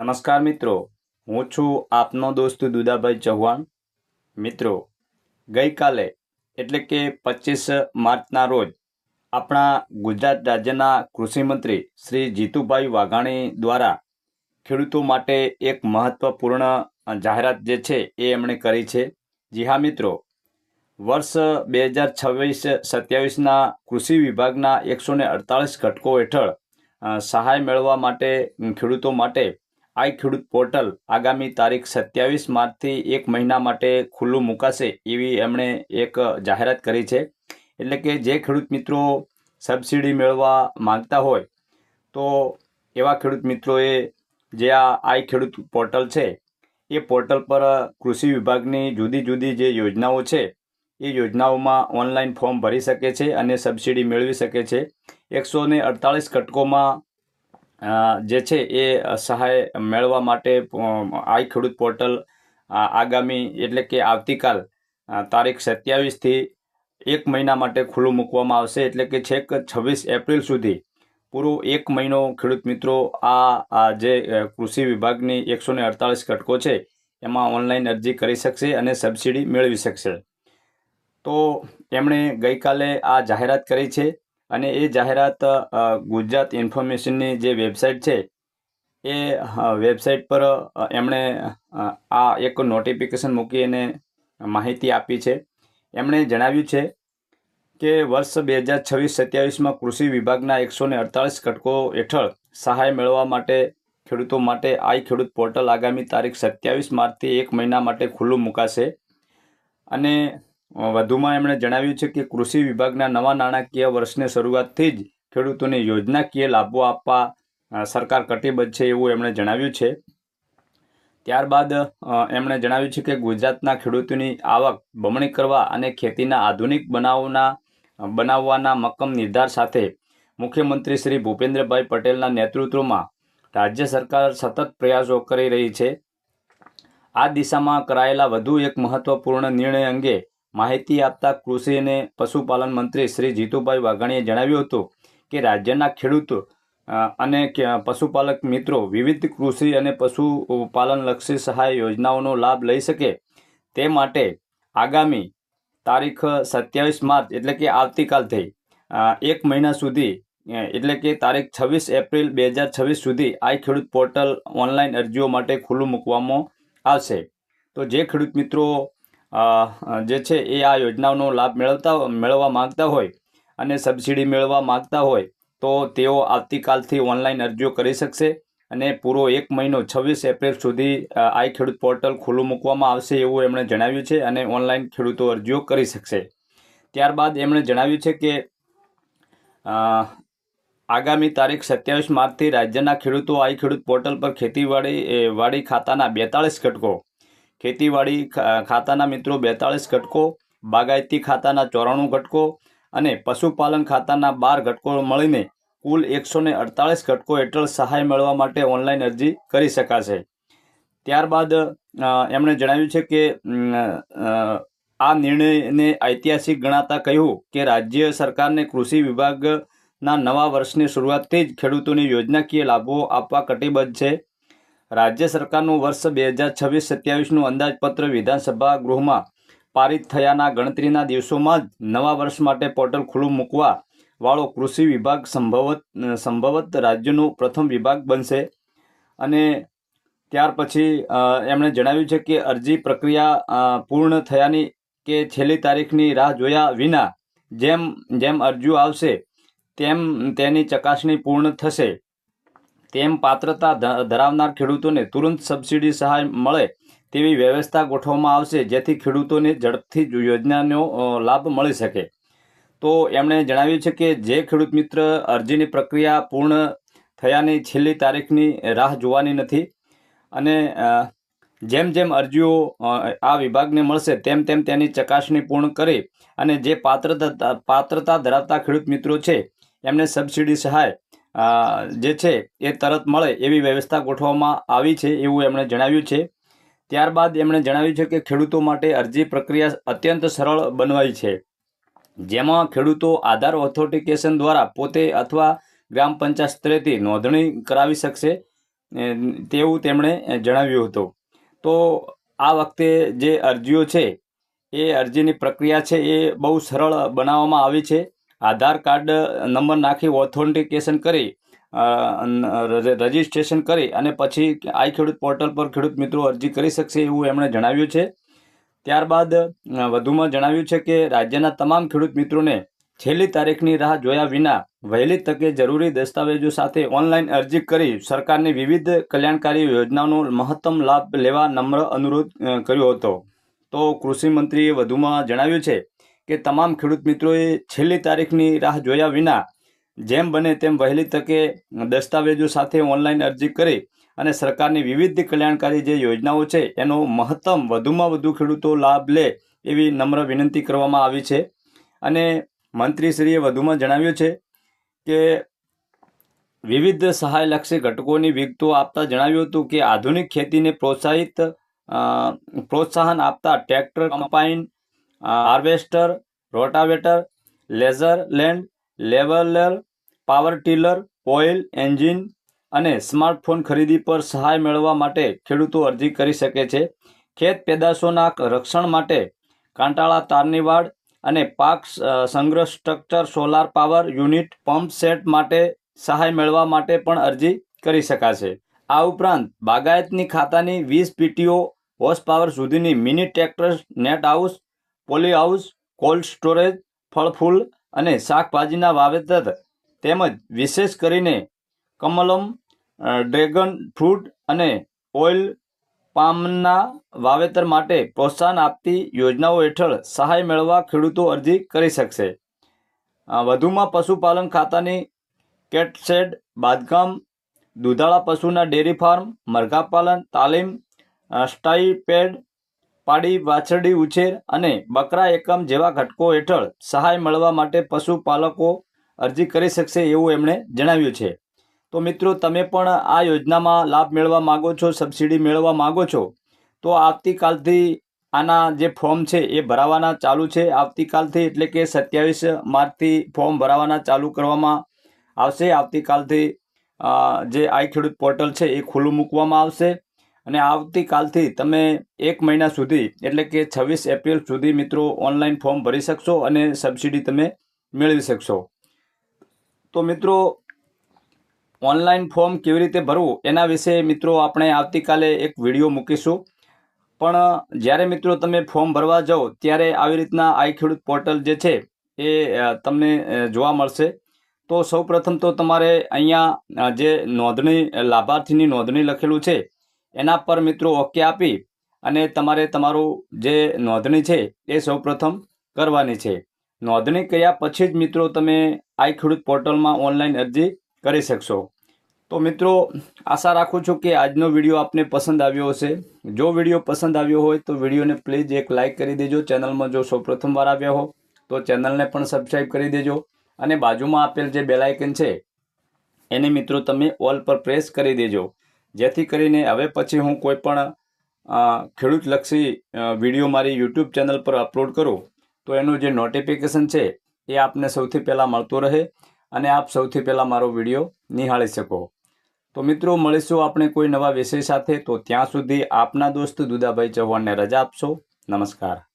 નમસ્કાર મિત્રો, હું છું આપનો દોસ્ત દુદાભાઈ ચૌહાણ। મિત્રો, ગઈકાલે એટલે કે 25 માર્ચના રોજ આપણા ગુજરાત રાજ્યના કૃષિમંત્રી શ્રી જીતુભાઈ વાઘાણી દ્વારા ખેડૂતો માટે એક મહત્વપૂર્ણ જાહેરાત જે છે એ એમણે કરી છે। જી હા મિત્રો, વર્ષ 2026-27ના કૃષિ વિભાગના 148 ઘટકો હેઠળ સહાય મેળવવા માટે ખેડૂતો માટે આઈ ખેડૂત પોર્ટલ આગામી તારીખ 27 માર્ચથી 1 મહિના માટે ખુલ્લું મુકાશે એવી એમણે એક જાહેરાત કરી છે। એટલે કે જે ખેડૂત મિત્રો સબસિડી મેળવવા માંગતા હોય તો એવા ખેડૂત મિત્રોએ જે આ આઈ ખેડૂત પોર્ટલ છે એ પોર્ટલ પર કૃષિ વિભાગની જુદી જુદી જે યોજનાઓ છે એ યોજનાઓમાં ઓનલાઈન ફોર્મ ભરી શકે છે અને સબસિડી મેળવી શકે છે। 148 ઘટકોમાં જે છે એ સહાય મેળવવા માટે આઈ ખેડૂત પોર્ટલ આગામી એટલે કે આવતીકાલ તારીખ 27થી 1 મહિના માટે ખુલ્લું મૂકવામાં આવશે। એટલે કે છેક 26 એપ્રિલ સુધી પૂરો 1 મહિનો ખેડૂત મિત્રો આ જે કૃષિ વિભાગની 148 ઘટકો છે એમાં ઓનલાઈન અરજી કરી શકશે અને સબસિડી મેળવી શકશે। તો એમણે ગઈકાલે આ જાહેરાત કરી છે અને એ જાહેરાત ગુજરાત ઇન્ફોર્મેશનની જે વેબસાઇટ છે એ વેબસાઇટ પર એમણે આ એક નોટિફિકેશન મૂકી અને માહિતી આપી છે। એમણે જણાવ્યું છે કે વર્ષ 2026-27માં કૃષિ વિભાગના 148 ઘટકો હેઠળ સહાય મેળવવા માટે ખેડૂતો માટે આઈ ખેડૂત પોર્ટલ આગામી તારીખ 27 માર્ચથી 1 મહિના માટે ખુલ્લું મુકાશે। અને વધુમાં એમણે જણાવ્યું છે કે કૃષિ વિભાગના નવા નાણાકીય વર્ષની શરૂઆતથી જ ખેડૂતોને યોજનાકીય લાભો આપવા સરકાર કટિબદ્ધ છે એવું એમણે જણાવ્યું છે। ત્યારબાદ એમણે જણાવ્યું છે કે ગુજરાતના ખેડૂતોની આવક બમણી કરવા અને ખેતીના આધુનિક બનાવવાના મક્કમ નિર્ધાર સાથે મુખ્યમંત્રી શ્રી ભૂપેન્દ્રભાઈ પટેલના નેતૃત્વમાં રાજ્ય સરકાર સતત પ્રયાસો કરી રહી છે। આ દિશામાં કરાયેલા વધુ એક મહત્વપૂર્ણ નિર્ણય અંગે માહિતી આપતા કૃષિ અને પશુપાલન મંત્રી શ્રી જીતુભાઈ વાઘાણીએ જણાવ્યું હતું કે રાજ્યના ખેડૂતો અને પશુપાલક મિત્રો વિવિધ કૃષિ અને પશુપાલનલક્ષી સહાય યોજનાઓનો લાભ લઈ શકે તે માટે આગામી તારીખ 27 માર્ચ એટલે કે આવતીકાલથી 1 મહિના સુધી એટલે કે તારીખ 26 એપ્રિલ 2026 સુધી આઈ ખેડૂત પોર્ટલ ઓનલાઈન અરજીઓ માટે ખુલ્લું મૂકવામાં આવશે। તો જે ખેડૂત મિત્રો જે છે એ આ યોજનાઓનો લાભ મેળવવા માંગતા હોય અને સબસિડી મેળવવા માંગતા હોય તો તેઓ આવતીકાલથી ઓનલાઈન અરજીઓ કરી શકશે અને પૂરો 1 મહિનો 26 એપ્રિલ સુધી આઈ ખેડૂત પોર્ટલ ખુલ્લું મૂકવામાં આવશે એવું એમણે જણાવ્યું છે અને ઓનલાઈન ખેડૂતો અરજીઓ કરી શકશે। ત્યારબાદ એમણે જણાવ્યું છે કે આગામી તારીખ 27 માર્ચથી રાજ્યના ખેડૂતો આઈ ખેડૂત પોર્ટલ પર ખેતીવાડી ખાતાના 42 ઘટકો, ખેતીવાડી ખાતાના મિત્રો 42 ઘટકો, બાગાયતી ખાતાના 94 ઘટકો અને પશુપાલન ખાતાના 12 ઘટકો મળીને કુલ 148 ઘટકો હેઠળ સહાય મેળવવા માટે ઓનલાઈન અરજી કરી શકાશે। ત્યારબાદ એમણે જણાવ્યું છે કે આ નિર્ણયને ઐતિહાસિક ગણાતા કહ્યું કે રાજ્ય સરકારને કૃષિ વિભાગના નવા વર્ષની શરૂઆતથી જ ખેડૂતોને યોજનાકીય લાભો આપવા કટિબદ્ધ છે। રાજ્ય સરકારનું વર્ષ 2026-27નું અંદાજપત્ર વિધાનસભા ગૃહમાં પારિત થયાના ગણતરીના દિવસોમાં જ નવા વર્ષ માટે પોર્ટલ ખુલ્લું મૂકવા વાળો કૃષિ વિભાગ સંભવત રાજ્યનો પ્રથમ વિભાગ બનશે। અને ત્યાર પછી એમણે જણાવ્યું છે કે અરજી પ્રક્રિયા પૂર્ણ થયાની કે છેલ્લી તારીખની રાહ જોયા વિના જેમ અરજીઓ આવશે તેમ તેની ચકાસણી પૂર્ણ થશે તેમ પાત્રતા ધરાવનાર ખેડૂતોને તુરંત સબસિડી સહાય મળે તેવી વ્યવસ્થા ગોઠવવામાં આવશે જેથી ખેડૂતોને ઝડપથી યોજનાનો લાભ મળી શકે। તો એમણે જણાવ્યું છે કે જે ખેડૂત મિત્ર અરજીની પ્રક્રિયા પૂર્ણ થયાની છેલ્લી તારીખની રાહ જોવાની નથી અને જેમ અરજીઓ આ વિભાગને મળશે તેમ તેની ચકાસણી પૂર્ણ કરી અને જે પાત્રતા ધરાવતા ખેડૂત મિત્રો છે એમને સબસિડી સહાય જે છે એ તરત મળે એવી વ્યવસ્થા ગોઠવવામાં આવી છે એવું એમણે જણાવ્યું છે। ત્યારબાદ એમણે જણાવ્યું છે કે ખેડૂતો માટે અરજી પ્રક્રિયા અત્યંત સરળ બનવાઈ છે જેમાં ખેડૂતો આધાર ઓથોન્ટિકેશન દ્વારા પોતે અથવા ગ્રામ પંચાયત સ્તરેથી નોંધણી કરાવી શકશે। તેવું તેમણે જણાવ્યું હતું. તો આ વખતે જે અરજીઓ છે એ અરજીની પ્રક્રિયા છે એ બહુ સરળ બનાવવામાં આવી છે. આધાર કાર્ડ નંબર નાખી ઓથેન્ટિકેશન કરી રજિસ્ટ્રેશન કરી અને પછી આઈ ખેડૂત પોર્ટલ પર ખેડૂત મિત્રો અરજી કરી શકશે એવું એમણે જણાવ્યું છે. ત્યારબાદ વધુમાં જણાવ્યું છે કે રાજ્યના તમામ ખેડૂત મિત્રોને છેલ્લી તારીખની રાહ જોયા વિના વહેલી તકે જરૂરી દસ્તાવેજો સાથે ઓનલાઈન અરજી કરી સરકારની વિવિધ કલ્યાણકારી યોજનાઓનો મહત્તમ લાભ લેવા નમ્ર અનુરોધ કર્યો હતો. તો કૃષિ મંત્રીએ વધુમાં જણાવ્યું છે કે તમામ ખેડૂત મિત્રોએ છેલ્લી તારીખની રાહ જોયા વિના જેમ બને તેમ વહેલી તકે દસ્તાવેજો સાથે ઓનલાઈન અરજી કરી અને સરકારની વિવિધ કલ્યાણકારી જે યોજનાઓ છે એનો મહત્તમ વધુમાં વધુ ખેડૂતો લાભ લે એવી નમ્ર વિનંતી કરવામાં આવી છે. અને મંત્રીશ્રીએ વધુમાં જણાવ્યું છે કે વિવિધ સહાયલક્ષી ઘટકોની વિગતો આપતા જણાવ્યું હતું કે આધુનિક ખેતીને પ્રોત્સાહન આપતા tractor, combine harvester, rotavator, laser land, leveller, power tiller, oil engine અને સ્માર્ટફોન ખરીદી પર સહાય મેળવવા માટે ખેડૂતો અરજી કરી શકે છે. ખેત પેદાશોના રક્ષણ માટે કાંટાળા તારની વાડ અને પાક સંગ્રહ structure, solar power unit, pump set માટે સહાય મેળવવા માટે પણ અરજી કરી શકાશે. આ ઉપરાંત બાગાયતની ખાતાની 20 PTO હોર્સ પાવર સુધીની mini tractor, net house, poly house, cold storage, ફળ ફૂલ અને શાકભાજીના વાવેતર તેમજ વિશેષ કરીને કમલમ, ડ્રેગન ફ્રૂટ અને ઓઇલ પામના વાવેતર માટે પ્રોત્સાહન આપતી યોજનાઓ હેઠળ સહાય મેળવવા ખેડૂતો અરજી કરી શકશે. વધુમાં પશુપાલન ખાતાની કેટશેડ બાંધકામ, દૂધાળા પશુના ડેરી ફાર્મ, મરઘા પાલન તાલીમ, સ્ટાઈપેડ, પાડી વાછરડી ઉછેર અને બકરા એકમ જેવા ઘટકો હેઠળ સહાય મેળવવા માટે પશુપાલકો અરજી કરી શકશે એવું એમણે જણાવ્યું છે. તો મિત્રો, તમે પણ આ યોજનામાં લાભ મેળવવા માગો છો, સબસિડી મેળવવા માગો છો, તો આવતીકાલથી આના જે ફોર્મ છે એ ભરાવાના ચાલુ છે. આવતીકાલથી એટલે કે 27 માર્ચથી ફોર્મ ભરાવાના ચાલુ કરવામાં આવશે. આવતીકાલથી જે આઈ ખેડૂત પોર્ટલ છે એ ખુલ્લું મૂકવામાં આવશે અને આવતીકાલથી તમે 1 મહિના સુધી એટલે કે 26 એપ્રિલ સુધી મિત્રો ઓનલાઈન ફોર્મ ભરી શકશો અને સબસિડી તમે મેળવી શકશો. તો મિત્રો, ઓનલાઈન ફોર્મ કેવી રીતે ભરવું એના વિશે મિત્રો આપણે આવતીકાલે એક વિડીયો મૂકીશું. પણ જ્યારે મિત્રો તમે ફોર્મ ભરવા જાઓ ત્યારે આવી રીતના આઈ ખેડૂત પોર્ટલ જે છે એ તમને જોવા મળશે. તો સૌપ્રથમ તો તમારે અહીંયા જે નોંધણી, લાભાર્થીની નોંધણી લખેલું છે એના પર મિત્રો ઓકે આપી અને તમારે તમારું જે નોંધણી છે એ સૌપ્રથમ કરવાની છે. નોંધણી કર્યા પછી જ મિત્રો તમે આઈ ખેડૂત પોર્ટલમાં ઓનલાઈન અરજી કરી શકશો. તો મિત્રો, આશા રાખું છું કે આજનો વિડીયો આપને પસંદ આવ્યો હશે. જો વિડીયો પસંદ આવ્યો હોય તો વિડીયોને પ્લીઝ એક લાઇક કરી દેજો. ચેનલમાં જો સૌપ્રથમવાર આવ્યા હો તો ચેનલને પણ સબસ્ક્રાઈબ કરી દેજો અને બાજુમાં આપેલ જે બેલ આઇકન છે એને મિત્રો તમે ઓલ પર પ્રેસ કરી દેજો, જેથી કરીને હવે પછી હું કોઈ પણ ખેડૂતલક્ષી વિડીયો મારી યુટ્યુબ ચેનલ પર અપલોડ કરું તો એનું જે નોટિફિકેશન છે એ આપને સૌથી પહેલાં મળતું રહે અને આપ સૌથી પહેલાં મારો વિડીયો નિહાળી શકો. તો મિત્રો, મળીશું આપણે કોઈ નવા વિષય સાથે. તો ત્યાં સુધી આપના દોસ્ત દુદાભાઈ ચૌહાણને રજા આપશો. નમસ્કાર.